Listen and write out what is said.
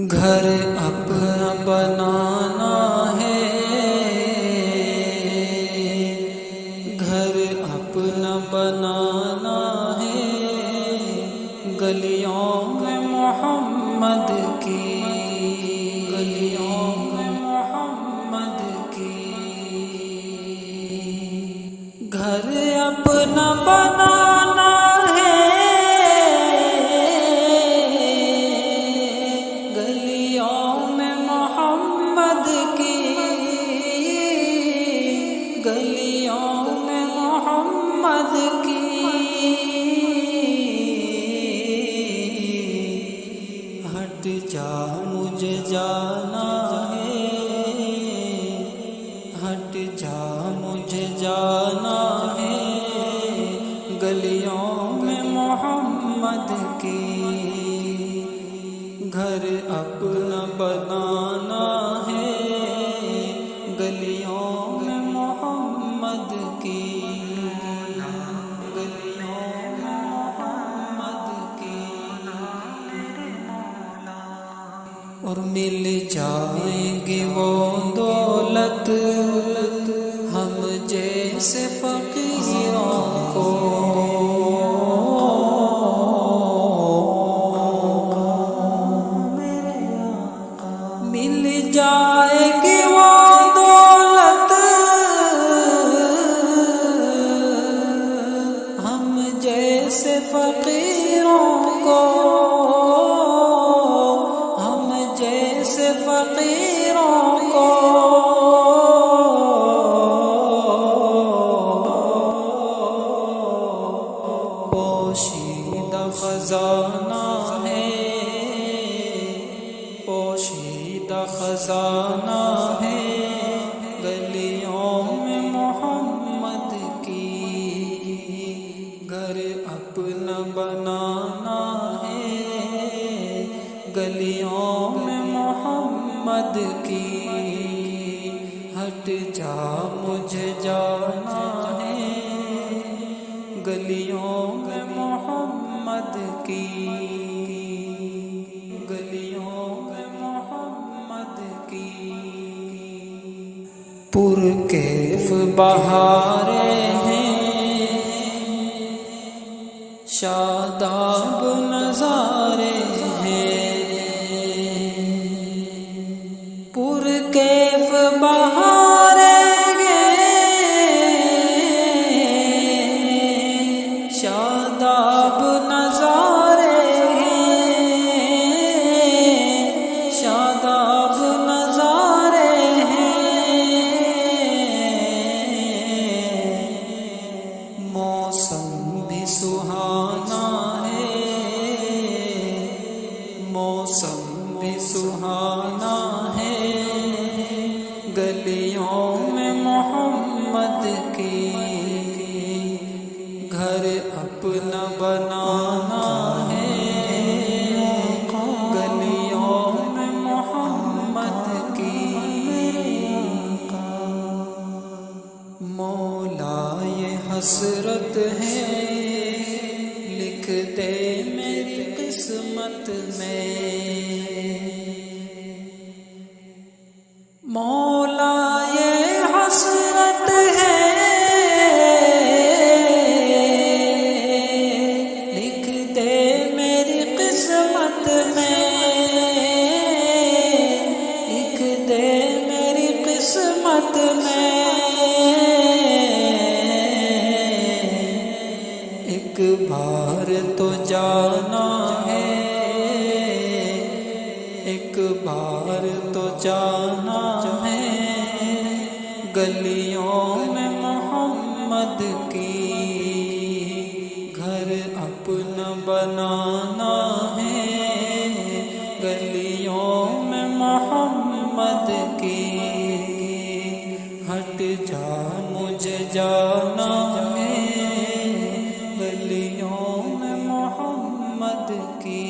گھر اپنا بنانا ہے، گھر اپنا بنانا ہے، گلیوں میں محمد کی، گلیوں میں محمد کی، گھر اپنا بنانا ہے، گلیوں میں محمد کی، گلیوں میں محمد کی، ہٹ جا مجھے جانا ہے، ہٹ جا مجھے جانا ہے، گلیوں میں محمد کی، گھر اپنا بنانا ہے، گلیوں میں محمد کی، گلیوں میں محمد کی، اور مل جائیں گی وہ دولت ہم جیسے فقیروں کو، مل جائے گی وہ دولت ہم جیسے فقیروں کو، ہم جیسے فقیروں کو، پوشیدہ خزانہ ہے، پوشیدہ خزانہ ہے، گلیوں میں محمد کی، گھر اپنا بنانا ہے، گلیوں میں محمد کی، ہٹ جا مجھے جانا ہے، گلیوں میں محمد کی، گلیوں میں محمد کی، پرکیف بہاریں ہیں، شاداب نظارے ہیں، پرکیف بہاریں ہیں، شاداب نظارے ہیں، شاداب نظارے ہیں، موسم بھی سہانا ہے، موسم بھی سہانا ہے، گلیوں میں محمد کی، گھر اپنا بنانا ہے، گلیوں میں محمد کی، مولا یہ حسرت ہے، لکھ دے میری قسمت میں، مولا یہ حسرت ہے، لکھ دے میری قسمت میں، لکھ دے میری قسمت میں، ایک بار تو جانا ہے، ایک بار تو جانا ہے، گلیوں میں محمد کی، گھر اپنا بنانا ہے، گلیوں میں محمد کی، ہٹ جا مجھے جانا ہے، گلیوں میں محمد کی۔